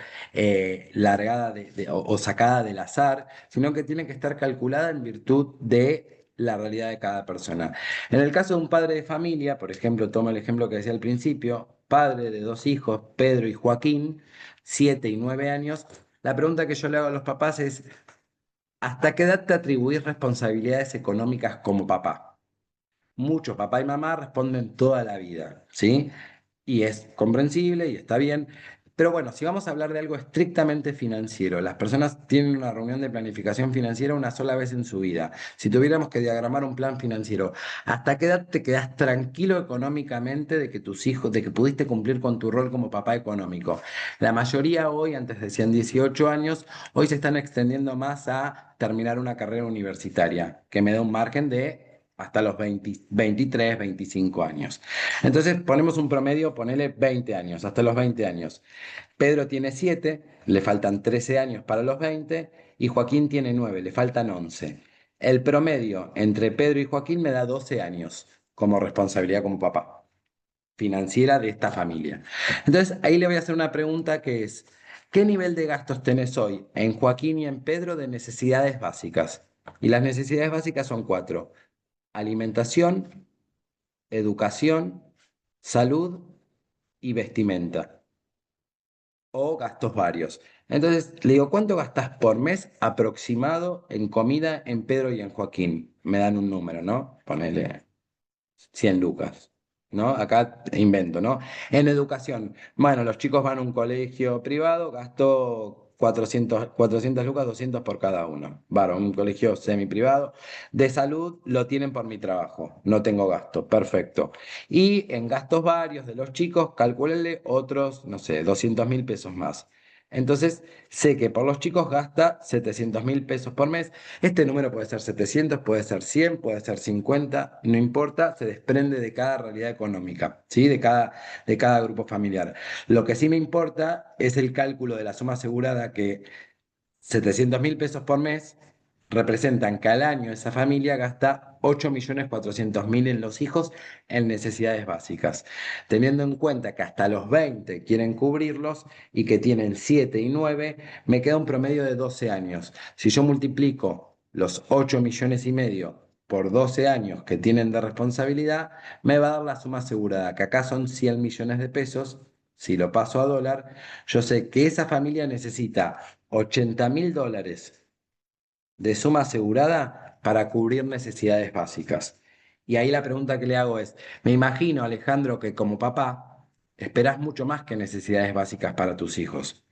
largada o sacada del azar, sino que tiene que estar calculada en virtud de la realidad de cada persona. En el caso de un padre de familia, por ejemplo, tomo el ejemplo que decía al principio, padre de dos hijos, Pedro y Joaquín, 7 y 9 años, la pregunta que yo le hago a los papás es, ¿hasta qué edad te atribuís responsabilidades económicas como papá? Muchos papá y mamá responden toda la vida, ¿sí? Y es comprensible y está bien. Pero bueno, si vamos a hablar de algo estrictamente financiero, las personas tienen una reunión de planificación financiera una sola vez en su vida. Si tuviéramos que diagramar un plan financiero, ¿hasta qué edad te quedas tranquilo económicamente de que tus hijos, de que pudiste cumplir con tu rol como papá económico? La mayoría hoy, antes decían 18 años, hoy se están extendiendo más a terminar una carrera universitaria, que me da un margen de hasta los 20 23, 25 años. Entonces ponemos un promedio, ponele 20 años, hasta los 20 años. Pedro tiene 7, le faltan 13 años para los 20 y Joaquín tiene 9, le faltan 11. El promedio entre Pedro y Joaquín me da 12 años como responsabilidad como papá financiera de esta familia. Entonces ahí le voy a hacer una pregunta que es, ¿qué nivel de gastos tenés hoy en Joaquín y en Pedro de necesidades básicas? Y las necesidades básicas son cuatro: alimentación, educación, salud y vestimenta, o gastos varios. Entonces, le digo, ¿cuánto gastas por mes aproximado en comida en Pedro y en Joaquín? Me dan un número, ¿no? Ponele 100 lucas, ¿no? Acá invento, ¿no? En educación, bueno, los chicos van a un colegio privado, gasto 400 lucas, 200 por cada uno. Bueno, un colegio semi-privado. De salud lo tienen por mi trabajo, no tengo gasto, perfecto. Y en gastos varios de los chicos, calcúlenle otros, no sé, 200.000 pesos más. Entonces, sé que por los chicos gasta 700.000 pesos por mes. Este número puede ser 700, puede ser 100, puede ser 50, no importa, se desprende de cada realidad económica, ¿sí? De cada grupo familiar. Lo que sí me importa es el cálculo de la suma asegurada, que 700.000 pesos por mes representan que al año esa familia gasta 8.400.000 en los hijos en necesidades básicas, teniendo en cuenta que hasta los 20 quieren cubrirlos y que tienen 7 y 9, me queda un promedio de 12 años. Si yo multiplico los 8,5 millones por 12 años que tienen de responsabilidad, me va a dar la suma asegurada, que acá son 100 millones de pesos. Si lo paso a dólar, yo sé que esa familia necesita 80.000 dólares de suma asegurada para cubrir necesidades básicas. Y ahí la pregunta que le hago es, me imagino, Alejandro, que como papá esperás mucho más que necesidades básicas para tus hijos,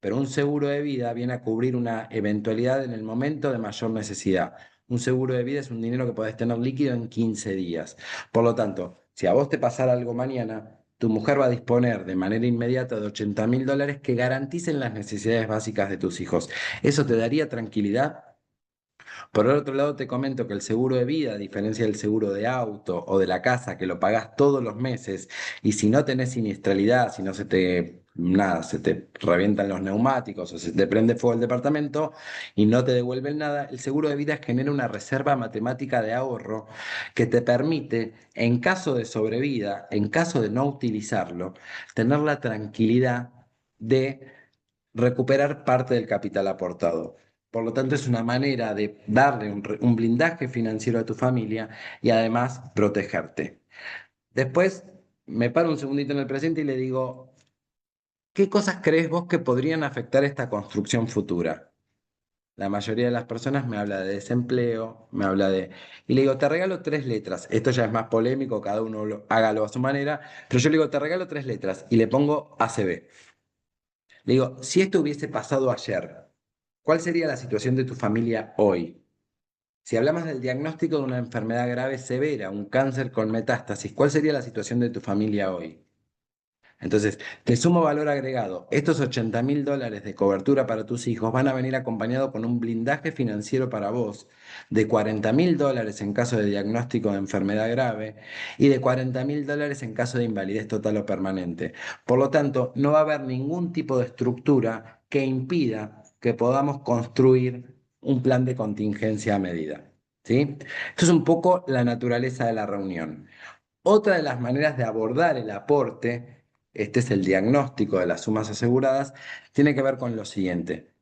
pero un seguro de vida viene a cubrir una eventualidad en el momento de mayor necesidad. Un seguro de vida es un dinero que podés tener líquido en 15 días. Por lo tanto, si a vos te pasara algo mañana, tu mujer va a disponer de manera inmediata de 80.000 dólares que garanticen las necesidades básicas de tus hijos. ¿Eso te daría tranquilidad? Por el otro lado, te comento que el seguro de vida, a diferencia del seguro de auto o de la casa, que lo pagás todos los meses, y si no tenés siniestralidad, si no nada, se te revientan los neumáticos o se te prende fuego el departamento y no te devuelven nada, el seguro de vida genera una reserva matemática de ahorro que te permite, en caso de sobrevida, en caso de no utilizarlo, tener la tranquilidad de recuperar parte del capital aportado. Por lo tanto, es una manera de darle un blindaje financiero a tu familia y además protegerte. Después me paro un segundito en el presente y le digo, ¿qué cosas crees vos que podrían afectar esta construcción futura? La mayoría de las personas me habla de desempleo, me habla de... Y le digo, te regalo 3 letras. Esto ya es más polémico, cada uno hágalo a su manera, pero yo le digo, te regalo 3 letras y le pongo ACB. Le digo, si esto hubiese pasado ayer, ¿cuál sería la situación de tu familia hoy? Si hablamos del diagnóstico de una enfermedad grave severa, un cáncer con metástasis, ¿cuál sería la situación de tu familia hoy? Entonces, te sumo valor agregado. Estos $80.000 de cobertura para tus hijos van a venir acompañados con un blindaje financiero para vos de $40.000 en caso de diagnóstico de enfermedad grave y de $40.000 en caso de invalidez total o permanente. Por lo tanto, no va a haber ningún tipo de estructura que impida que podamos construir un plan de contingencia a medida. ¿Sí? Esto es un poco la naturaleza de la reunión. Otra de las maneras de abordar el aporte, este es el diagnóstico de las sumas aseguradas, tiene que ver con lo siguiente.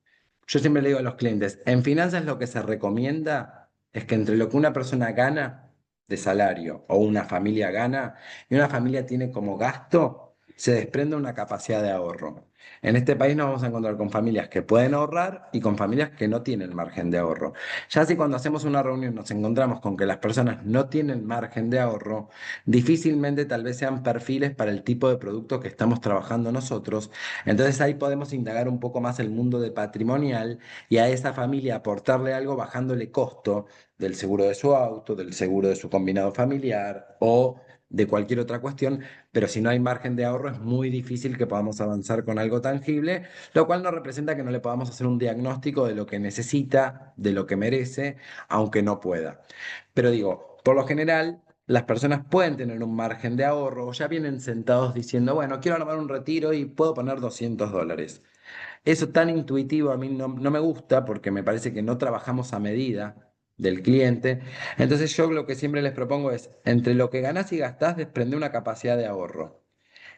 Yo siempre le digo a los clientes, en finanzas lo que se recomienda es que entre lo que una persona gana de salario o una familia gana y una familia tiene como gasto, se desprende una capacidad de ahorro. En este país nos vamos a encontrar con familias que pueden ahorrar y con familias que no tienen margen de ahorro. Ya si cuando hacemos una reunión nos encontramos con que las personas no tienen margen de ahorro, difícilmente tal vez sean perfiles para el tipo de producto que estamos trabajando nosotros. Entonces ahí podemos indagar un poco más el mundo de patrimonial y a esa familia aportarle algo bajándole costo del seguro de su auto, del seguro de su combinado familiar o de cualquier otra cuestión, pero si no hay margen de ahorro es muy difícil que podamos avanzar con algo tangible, lo cual no representa que no le podamos hacer un diagnóstico de lo que necesita, de lo que merece, aunque no pueda. Pero digo, por lo general, las personas pueden tener un margen de ahorro o ya vienen sentados diciendo, bueno, quiero armar un retiro y puedo poner $200. Eso tan intuitivo a mí no me gusta porque me parece que no trabajamos a medida del cliente. Entonces yo lo que siempre les propongo es, entre lo que ganás y gastás, desprende una capacidad de ahorro.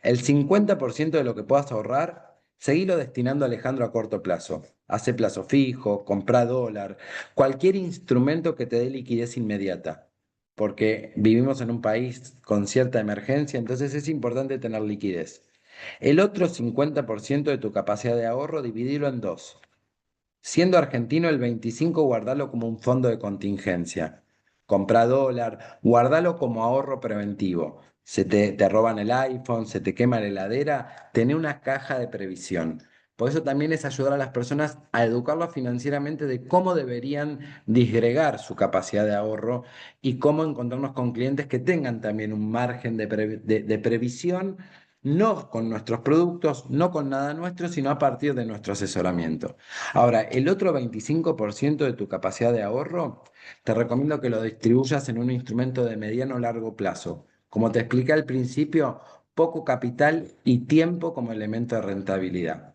El 50% de lo que puedas ahorrar, seguilo destinando a Alejandro a corto plazo. Hace plazo fijo, compra dólar, cualquier instrumento que te dé liquidez inmediata. Porque vivimos en un país con cierta emergencia, entonces es importante tener liquidez. El otro 50% de tu capacidad de ahorro, dividirlo en dos. Siendo argentino, el 25 guardalo como un fondo de contingencia. Compra dólar, guardalo como ahorro preventivo. Te roban el iPhone, se te quema la heladera, tené una caja de previsión. Por eso también es ayudar a las personas a educarlos financieramente de cómo deberían disgregar su capacidad de ahorro y cómo encontrarnos con clientes que tengan también un margen de previsión, no con nuestros productos, no con nada nuestro, sino a partir de nuestro asesoramiento. Ahora, el otro 25% de tu capacidad de ahorro, te recomiendo que lo distribuyas en un instrumento de mediano o largo plazo. Como te expliqué al principio, poco capital y tiempo como elemento de rentabilidad.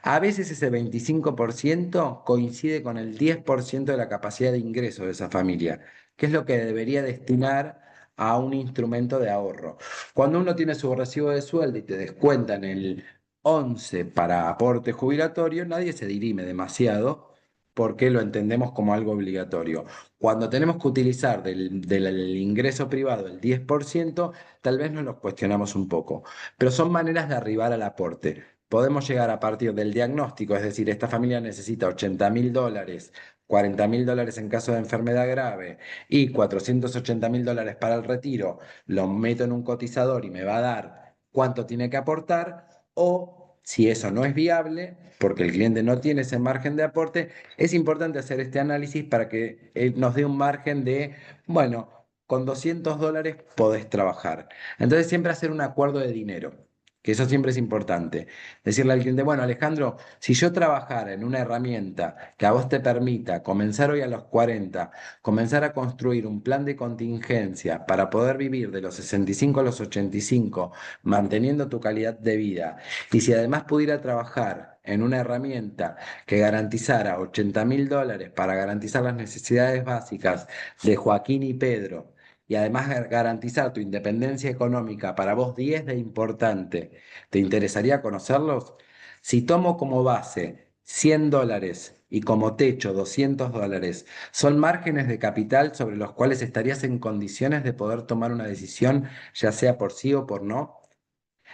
A veces ese 25% coincide con el 10% de la capacidad de ingreso de esa familia, que es lo que debería destinar a un instrumento de ahorro. Cuando uno tiene su recibo de sueldo y te descuentan el 11 para aporte jubilatorio, nadie se dirime demasiado porque lo entendemos como algo obligatorio. Cuando tenemos que utilizar del ingreso privado el 10%, tal vez nos lo cuestionamos un poco, pero son maneras de arribar al aporte. Podemos llegar a partir del diagnóstico, es decir, esta familia necesita $80.000, $40.000 en caso de enfermedad grave y $480.000 para el retiro, lo meto en un cotizador y me va a dar cuánto tiene que aportar, o si eso no es viable, porque el cliente no tiene ese margen de aporte, es importante hacer este análisis para que nos dé un margen de, bueno, con $200 podés trabajar. Entonces siempre hacer un acuerdo de dinero, que eso siempre es importante. Decirle al cliente, bueno, Alejandro, si yo trabajara en una herramienta que a vos te permita comenzar hoy a los 40, comenzar a construir un plan de contingencia para poder vivir de los 65 a los 85, manteniendo tu calidad de vida, y si además pudiera trabajar en una herramienta que garantizara $80.000 para garantizar las necesidades básicas de Joaquín y Pedro, y además garantizar tu independencia económica para vos 10 de importante, ¿te interesaría conocerlos? Si tomo como base $100 y como techo $200, son márgenes de capital sobre los cuales estarías en condiciones de poder tomar una decisión, ya sea por sí o por no.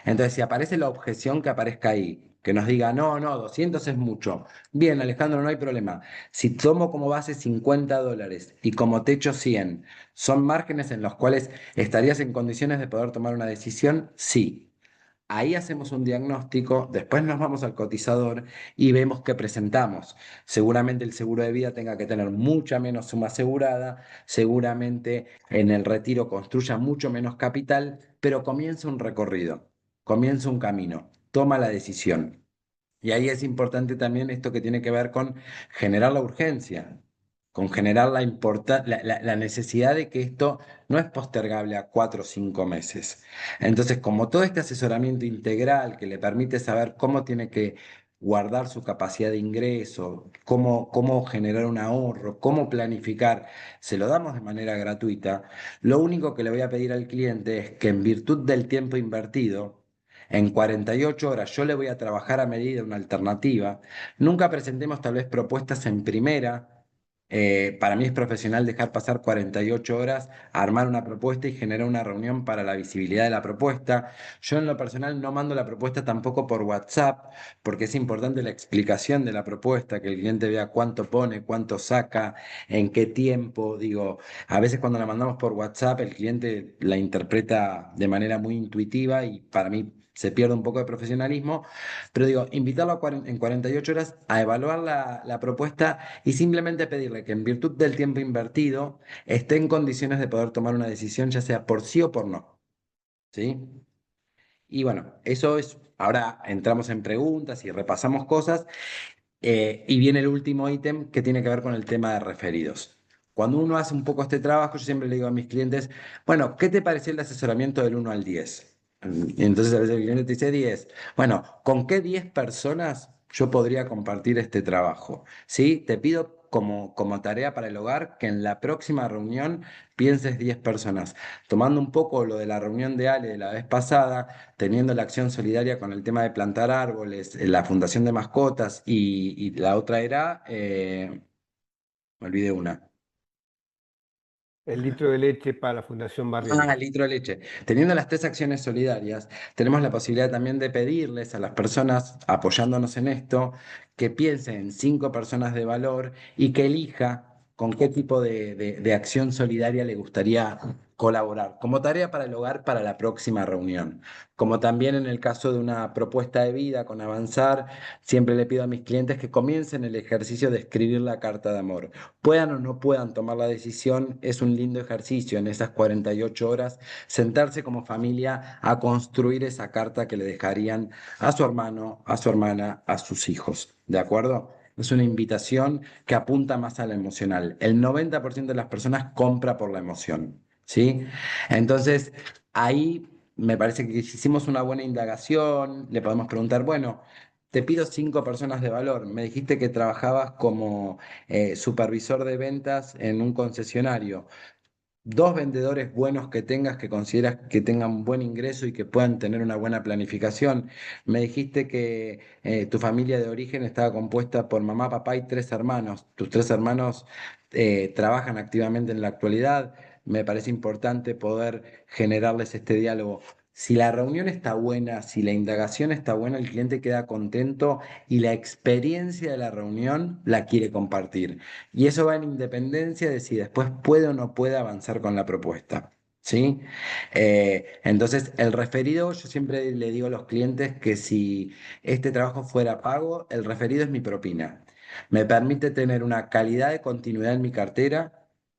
Entonces, si aparece la objeción que aparezca ahí, que nos diga, no, no, 200 es mucho. Bien, Alejandro, no hay problema. Si tomo como base $50 y como techo 100, ¿son márgenes en los cuales estarías en condiciones de poder tomar una decisión? Sí. Ahí hacemos un diagnóstico, después nos vamos al cotizador y vemos qué presentamos. Seguramente el seguro de vida tenga que tener mucha menos suma asegurada, seguramente en el retiro construya mucho menos capital, pero comienza un recorrido. comienza un camino, toma la decisión. Y ahí es importante también esto que tiene que ver con generar la urgencia, con generar la necesidad de que esto no es postergable a 4 o 5 meses. Entonces, como todo este asesoramiento integral que le permite saber cómo tiene que guardar su capacidad de ingreso, cómo generar un ahorro, cómo planificar, se lo damos de manera gratuita, lo único que le voy a pedir al cliente es que en virtud del tiempo invertido, en 48 horas yo le voy a trabajar a medida una alternativa. Nunca presentemos tal vez propuestas en primera. Para mí es profesional dejar pasar 48 horas, armar una propuesta y generar una reunión para la visibilidad de la propuesta. Yo en lo personal no mando la propuesta tampoco por WhatsApp, porque es importante la explicación de la propuesta, que el cliente vea cuánto pone, cuánto saca, en qué tiempo. Digo, a veces cuando la mandamos por WhatsApp el cliente la interpreta de manera muy intuitiva y para mí se pierde un poco de profesionalismo, pero digo, invitarlo en 48 horas a evaluar la propuesta y simplemente pedirle que en virtud del tiempo invertido esté en condiciones de poder tomar una decisión, ya sea por sí o por no. ¿Sí? Y bueno, eso es, ahora entramos en preguntas y repasamos cosas, y viene el último ítem que tiene que ver con el tema de referidos. Cuando uno hace un poco este trabajo, yo siempre le digo a mis clientes, bueno, ¿qué te pareció el asesoramiento del 1 al 10? Y entonces a veces el cliente te dice 10. Bueno, ¿con qué 10 personas yo podría compartir este trabajo? ¿Sí? Te pido como tarea para el hogar que en la próxima reunión pienses 10 personas. Tomando un poco lo de la reunión de Ale de la vez pasada, teniendo la acción solidaria con el tema de plantar árboles, la fundación de mascotas y la otra era, me olvidé una. El litro de leche para la Fundación Ah, Barrientos. litro de leche. Teniendo las tres acciones solidarias, tenemos la posibilidad también de pedirles a las personas, apoyándonos en esto, que piensen en 5 personas de valor y que elija con qué tipo de acción solidaria le gustaría colaborar, como tarea para el hogar para la próxima reunión. Como también en el caso de una propuesta de vida con Avanzar, siempre le pido a mis clientes que comiencen el ejercicio de escribir la carta de amor. Puedan o no puedan tomar la decisión, es un lindo ejercicio en esas 48 horas, sentarse como familia a construir esa carta que le dejarían a su hermano, a su hermana, a sus hijos. ¿De acuerdo? Es una invitación que apunta más a la emocional. El 90% de las personas compra por la emoción, ¿sí? Entonces, ahí me parece que si hicimos una buena indagación, le podemos preguntar, bueno, te pido 5 personas de valor. Me dijiste que trabajabas como supervisor de ventas en un concesionario. 2 vendedores buenos que tengas que consideras que tengan buen ingreso y que puedan tener una buena planificación. Me dijiste que tu familia de origen estaba compuesta por mamá, papá y 3 hermanos. Tus 3 hermanos trabajan activamente en la actualidad. Me parece importante poder generarles este diálogo. Si la reunión está buena, si la indagación está buena, el cliente queda contento y la experiencia de la reunión la quiere compartir. Y eso va en independencia de si después puede o no puede avanzar con la propuesta. ¿Sí? Entonces, el referido, yo siempre le digo a los clientes que si este trabajo fuera pago, el referido es mi propina. Me permite tener una calidad de continuidad en mi cartera,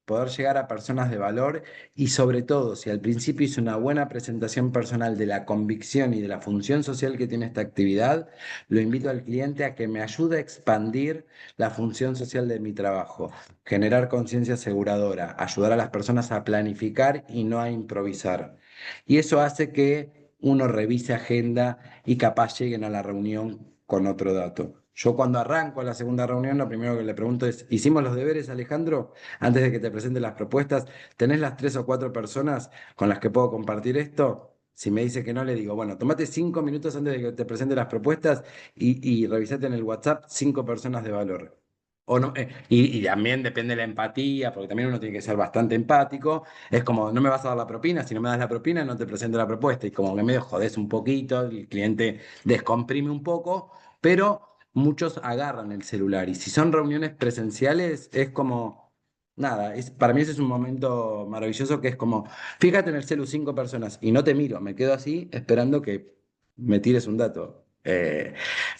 poder llegar a personas de valor y sobre todo, si al principio hice una buena presentación personal de la convicción y de la función social que tiene esta actividad, lo invito al cliente a que me ayude a expandir la función social de mi trabajo, generar conciencia aseguradora, ayudar a las personas a planificar y no a improvisar. Y eso hace que uno revise agenda y capaz lleguen a la reunión con otro dato. Yo cuando arranco la segunda reunión, lo primero que le pregunto es, ¿hicimos los deberes, Alejandro? Antes de que te presente las propuestas, ¿tenés las 3 o 4 personas con las que puedo compartir esto? Si me dice que no, le digo, bueno, tomate 5 minutos antes de que te presente las propuestas y revisate en el WhatsApp 5 personas de valor. O no, y también depende de la empatía, porque también uno tiene que ser bastante empático. Es como, no me vas a dar la propina, si no me das la propina, no te presento la propuesta. Y como que medio jodés un poquito, el cliente descomprime un poco, pero muchos agarran el celular. Y si son reuniones presenciales, es como, nada, para mí ese es un momento maravilloso que es como, fíjate en el celu 5 personas y no te miro, me quedo así esperando que me tires un dato. Eh,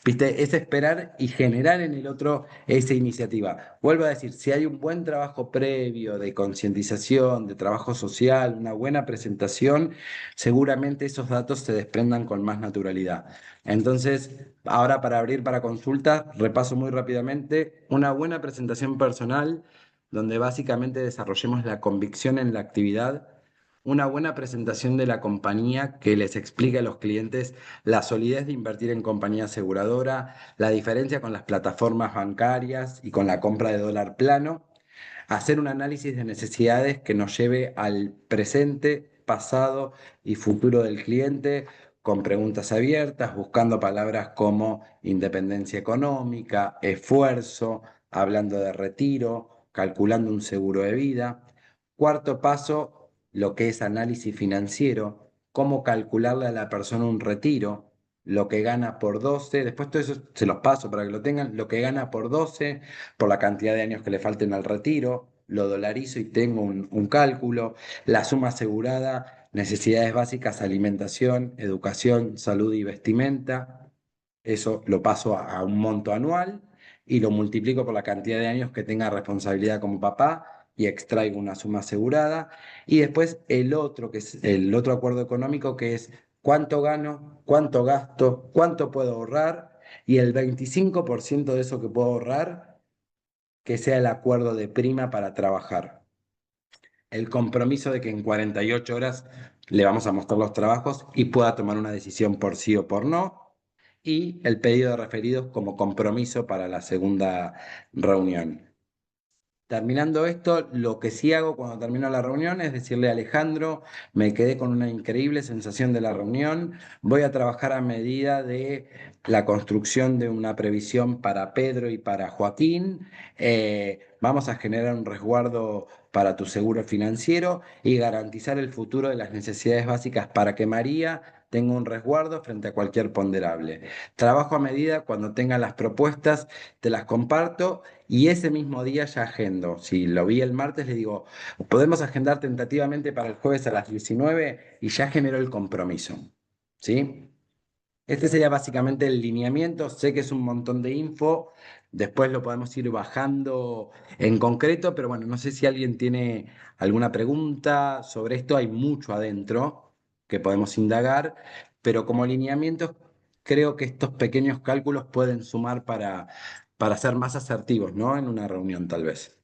¿Viste? Es esperar y generar en el otro esa iniciativa. Vuelvo a decir, si hay un buen trabajo previo de concientización, de trabajo social, una buena presentación, seguramente esos datos se desprendan con más naturalidad. Entonces, ahora para abrir para consulta, repaso muy rápidamente, una buena presentación personal donde básicamente desarrollemos la convicción en la actividad, una buena presentación de la compañía que les explique a los clientes la solidez de invertir en compañía aseguradora, la diferencia con las plataformas bancarias y con la compra de dólar plano, hacer un análisis de necesidades que nos lleve al presente, pasado y futuro del cliente, con preguntas abiertas, buscando palabras como independencia económica, esfuerzo, hablando de retiro, calculando un seguro de vida. Cuarto paso, lo que es análisis financiero, cómo calcularle a la persona un retiro, lo que gana por 12, después todo eso se los paso para que lo tengan, lo que gana por 12 por la cantidad de años que le falten al retiro, lo dolarizo y tengo un cálculo, la suma asegurada, necesidades básicas, alimentación, educación, salud y vestimenta, eso lo paso a un monto anual y lo multiplico por la cantidad de años que tenga responsabilidad como papá y extraigo una suma asegurada. Y después el otro, que es el otro acuerdo económico, que es cuánto gano, cuánto gasto, cuánto puedo ahorrar y el 25% de eso que puedo ahorrar que sea el acuerdo de prima para trabajar. El compromiso de que en 48 horas le vamos a mostrar los trabajos y pueda tomar una decisión por sí o por no. Y el pedido de referidos como compromiso para la segunda reunión. Terminando esto, lo que sí hago cuando termino la reunión es decirle a Alejandro, me quedé con una increíble sensación de la reunión, voy a trabajar a medida de la construcción de una previsión para Pedro y para Joaquín, vamos a generar un resguardo para tu seguro financiero y garantizar el futuro de las necesidades básicas para que María tenga un resguardo frente a cualquier ponderable. Trabajo a medida, cuando tenga las propuestas, te las comparto y ese mismo día ya agendo. Si lo vi el martes, le digo, podemos agendar tentativamente para el jueves a las 19 y ya generó el compromiso. ¿Sí? Este sería básicamente el lineamiento. Sé que es un montón de info. Después lo podemos ir bajando en concreto, pero bueno, no sé si alguien tiene alguna pregunta sobre esto. Hay mucho adentro que podemos indagar, pero como lineamientos creo que estos pequeños cálculos pueden sumar para ser más asertivos, ¿no? En una reunión tal vez.